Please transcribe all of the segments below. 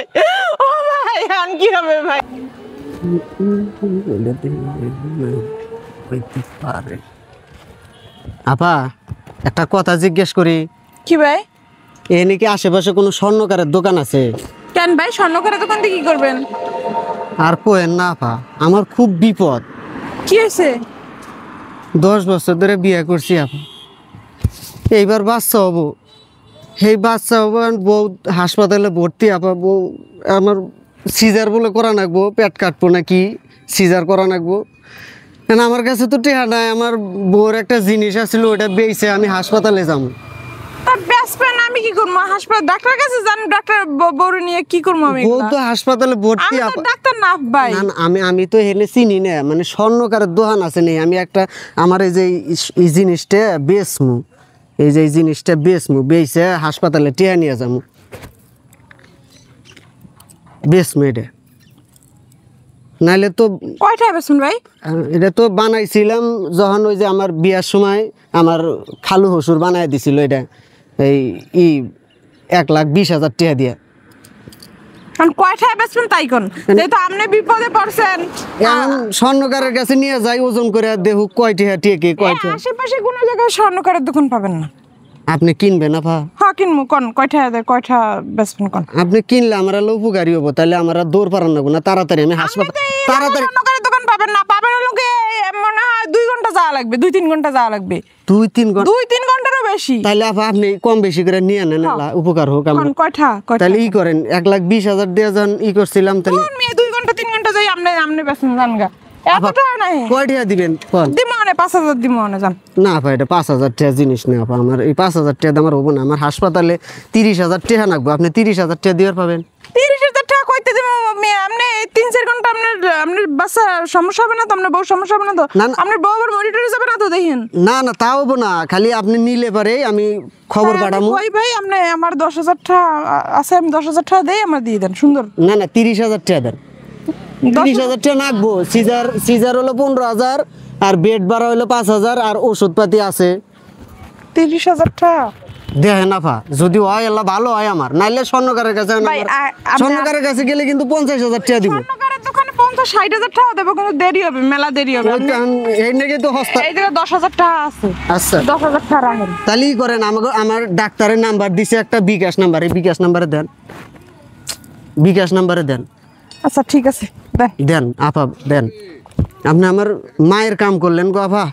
ভাই ও ভাই এখন কি হবে ভাই আপা একটা কথা জিজ্ঞেস করি কি ভাই এনে কি আশেপাশে কোনো স্বর্ণকারের দোকান আছে কেন ভাই স্বর্ণকারের দোকান থেকে কি করবেন আর কোয়েন না আপা আমার খুব বিপদ কি হয়েছে 10 বছর ধরে বিয়ে করছি আপা এইবার বাচ্চা হবো সেই বাচ্চা হবো বউ হাসপাতালে ভর্তি আপা বউ আমার সিজার বলে করা নাকবো পেট কাটবো নাকি সিজার করা নাকবো আমার কাছে তো টেহা নাই আমার বউর একটা জিনিস আছিল ওটা বেচে আমি হাসপাতালে যাবো আমি কি করবো হাসপাতাল ডাক্তার কাছে যান ডাক্তার বউরে নিয়ে কি করবো আমি বউ তো হাসপাতালে ভর্তি আমি তো ডাক্তার না ভাই না আমি তো হেলে চিনি না মানে স্বর্ণকারের দোকান আছে নি আমি একটা আমার এই যে এই জিনিসটা বেচমু এই যে এই জিনিসটা বেচমু বেচে হাসপাতালে টেহা নিয়ে যাবো বেচমু এটা নাইলে তো কয়টা বেচুন ভাই এটা তো বানাইছিলাম যখন ওই যে আমার বিয়ার সময় আমার খালু হসুর বানাই দিছিল এটা এই 1,20,000 টাকা দিয়ে কয়টা বেচবেন তাই কোন যেহেতু আপনি বিপদে পড়ছেন এখন স্বর্ণকারের কাছে নিয়ে যাই ওজন করে দেখুক কয়টা টেকে কয়টা আশেপাশে কোনো জায়গায় স্বর্ণকারের দোকান পাবেন না আপনি কিনবেন আপা হ্যাঁ কিনবো কোন কয়টা বেচবেন কোন আপনি কিনলে আমার উপকারী হবো তাহলে আমার দৌড় পারান না তাড়াতাড়ি আমি হাসপাতাল তাড়াতাড়ি স্বর্ণকারের দোকান পাবেন না পাবেন লোকে মনে হয় 2 ঘন্টা যাওয়া লাগবে 2-3 ঘন্টা যাওয়া লাগবে 2-3 ঘন্টা 2-3 ঘন্টারও বেশি তাহলে আপা আপনি কম বেশি করে নিয়ে নেন উপকার হোক আমার কয়টা তাহলে করেন 1,20,000 দিয়ে যখন করছিলাম তাহলে 2 ঘন্টা 3 ঘন্টা যাই আপনি বেচেন জানগা এতটা নাই কয়টা দিবেন কোন দিমো মানে 5,000 দিমো মানে জান না আপা এটা 5,000 টাকা জিনিস না আপা আমার এই 5,000 টাকা আমার হবো না আমার হাসপাতালে 30,000 টাকা লাগবে আপনি 30,000 টাকা দিবার পাবেন 30,000 টাকা কইতে দিমো আপনি 3-4 ঘন্টা আপনার বাচ্চা সমস্যা হবে না তো আপনার বউ সমস্যা হবে না তো আপনার বউ আবার মনিটরে যাবে না তো দেখেন না তা হবো না খালি আপনি নিলে পারে আমি খবর পাঠাবো কই ভাই আপনি আমার 10,000 টাকা আছে আমি 10,000 টাকা দেই আমার দিয়ে দেন সুন্দর না 30,000 টাকা দেন 30,000 টাকা লাগবো সিজার হলো 15,000 আর বেড ভাড়া হলো 5,000 আর ওষুধপাতি আছে 30,000 টাকা দেখেন আপা যদি হয় আল্লাহ ভালো হয় আমার নাইলে স্বর্ণকারের কাছে স্বর্ণকারের কাছে গেলে কিন্তু 50,000 টাকা দিব স্বর্ণকারের দোকানে 50-60,000 টাকা দেবো কিন্তু দেরি হবে মেলা দেরি হবে এই নাকি তো হস্তা এই জায়গায় 10,000 টাকা আছে আচ্ছা 10,000 টাকা রাখেন তাহলেই করেন আমার ডাক্তারের নাম্বার দিছে একটা বিকাশ নাম্বার এই বিকাশ নাম্বারে দেন বিকাশ নাম্বারে দেন আচ্ছা ঠিক আছে দেন আপা দেন আপনি আমার মায়ের কাম করলেন গো আপা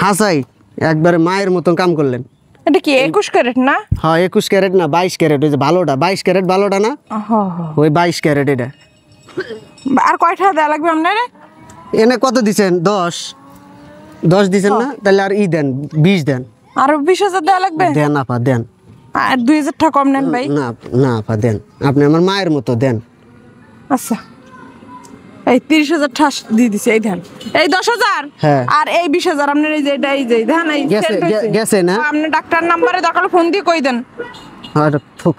হাসাই একবারে মায়ের মতন কাম করলেন এটা কি 21 ক্যারেট না হ্যাঁ 21 ক্যারেট না 22 ক্যারেট ওই যে ভালোটা 22 ক্যারেট ভালোটা না ওই 22 ক্যারেট এটা আর কয়টা দেয়া লাগবে আপনারে এনে কত দিছেন 10 দিছেন না তাহলে আর দেন 20 দেন আর 20,000 দেয়া লাগবে দেন আপা দেন আর 2,000 টাকা কম নেন ভাই না আপা দেন আপনি আমার মায়ের মতো দেন আচ্ছা এই 30,000 টাকা দিয়ে দিছি এই ধ্যান এই 10,000 আর এই 20,000 আপনার এই যে এটা এই যে ধ্যান এই গেছে না আপনি ডাক্তার নম্বরে দরকার ফোন দিয়ে কই দেন আর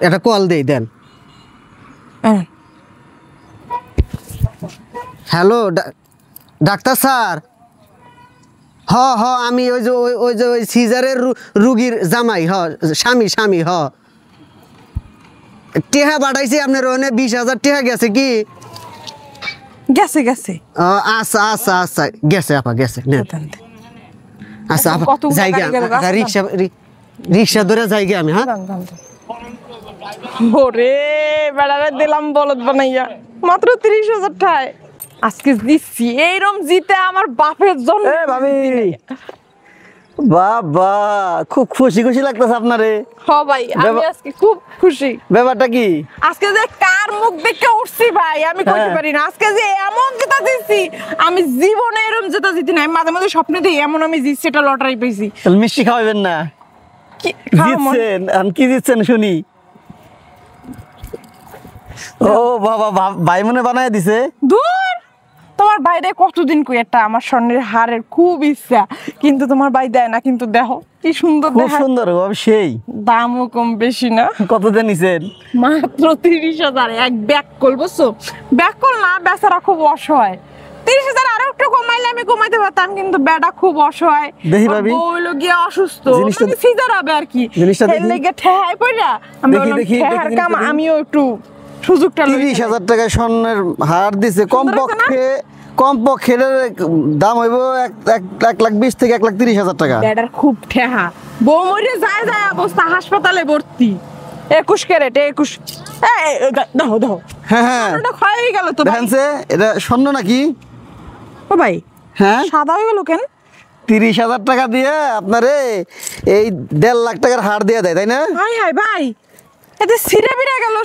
এটা কল দেই দেন হ্যালো ডাক্তার স্যার আমি ওই যে সিজারের রুগীর জামাই স্বামী টেহা পাঠাইছি আপনার ওখানে 20,000 টেহা গেছে কি গেছে আচ্ছা গেছে আপা গেছে আচ্ছা আপা জায়গা রিক্সা ধরে জায়গা আমি হ্যাঁ ওরে বেড়ারে দিলাম বলদ বানাইয়া মাত্র 30,000 টাকায় আজকে দিচ্ছি এইরকম জিতে আমার বাপের জন্য বাবা খুব খুশি লাগতেছে আপনারে ভাই আমি আজকে খুব খুশি ব্যাপারটা কি আজকে যে কার মুখ দেখে উঠছি ভাই আমি কইতে পারি না আজকে যে এমন জেতা দিচ্ছি আমি জীবনে এরকম জেতা জিতি না মাঝে মাঝে স্বপ্নে দেখি এমন আমি জিতছি এটা লটারি পেয়েছি তাহলে মিষ্টি খাওয়াবেন না জিতছেন কি জিতছেন শুনি ও বাবা ভাই মনে বানায় দিছে দূর তোমার বাইরে কতদিন কই একটা আমার স্বর্ণের হারের খুব ইচ্ছা কিন্তু তোমার ভাই দেয় না কিন্তু দেখো কি সুন্দর খুব সুন্দর সেই দামও কম বেশি না কত দিয়ে নিছেন মাত্র 30,000 এক ব্যাগ কল বুঝছো ব্যাগ কল না বেচারা খুব অসহায় 30,000 আরো একটু কমাইলে আমি কমাইতে পারতাম কিন্তু বেটা খুব অসহায় দেখি ভাবি বউলো গিয়ে অসুস্থ মানে সিজার হবে আর কি জিনিসটা দেখি লেগে ঠেহাই পড়া আমি দেখি কাম আমিও একটু সুযোগটা লই 30,000 টাকায় স্বর্ণের হার দিছে, কমপক্ষে এটার দাম হইব 1,20,000 থেকে 1,30,000 টাকা। ব্যাটার খুব ঠেহা, বউ মরে যায় যায় অবস্থা, হাসপাতালে ভর্তি। 21 ক্যারেট 21। দাও দাও, হ্যাঁ হ্যাঁ, ওটা ক্ষয় গেল তো ভাই। দেখেন যে এটা স্বর্ণ নাকি? ও ভাই হ্যাঁ, সাদা হয়ে গেল কেন? 30,000 টাকা দিয়ে আপনারে এই 1.5 লাখ টাকার হার দিয়ে দেয়, তাই না? হাই হাই ভাই, এতে ছিঁড়ে বিড়ে গেল,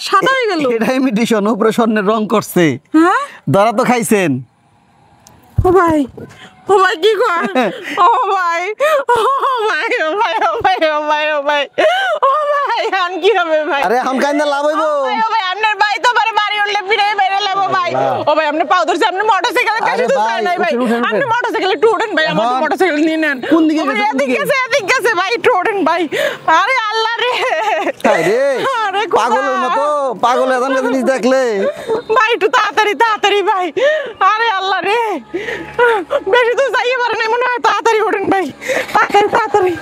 সাদা হয়ে গেল। এটা ইমিটেশন, উপরে স্বর্ণের রং করছে। হ্যাঁ ধরা তো খাইছেন। ও ভাই, ও ভাই কি কর, ও ভাই, ও ভাই, ও ভাই, ও ভাই, ও ভাই, ও ভাই, ও ভাই, আন কি হবে ভাই? আরে এখন কাইন্দা লাভ হইব? ও ভাই আপনার ভাই তো বারে বাড়ি উঠলে পিড়ে বেরে লাবো ভাই। ও ভাই আপনি পাও ধরছে, আপনি মোটরসাইকেলে কাছে তো যায় নাই ভাই, আপনি মোটরসাইকেলে একটু উঠেন ভাই, আমার মোটরসাইকেল নিয়ে নেন। কোন দিকে ও ভাই, গেছে, কোন এদিকে দিকে? গেছে, এদিকে গেছে ভাই, একটু উঠেন ভাই। আরে আল্লাহ রে, তাই রে, আরে খোদা। পাগলের মতো পাগল এমন জিনিস দেখলে। ভাই একটু তাড়াতাড়ি তাড়াতাড়ি ভাই, আরে আল্লাহ রে, বেশি তো যাইয়ে পারে না মনে হয়, তাড়াতাড়ি ওঠেন ভাই, তাড়াতাড়ি তাড়াতাড়ি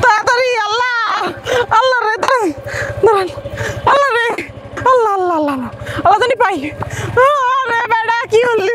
তাড়াতাড়ি, আল্লাহ আল্লাহ রে, দাঁড়ান, আল্লাহ রে, আল্লাহ আল্লাহ আল্লাহ আল্লাহ জানি পাই। আরে বেটা কি হলি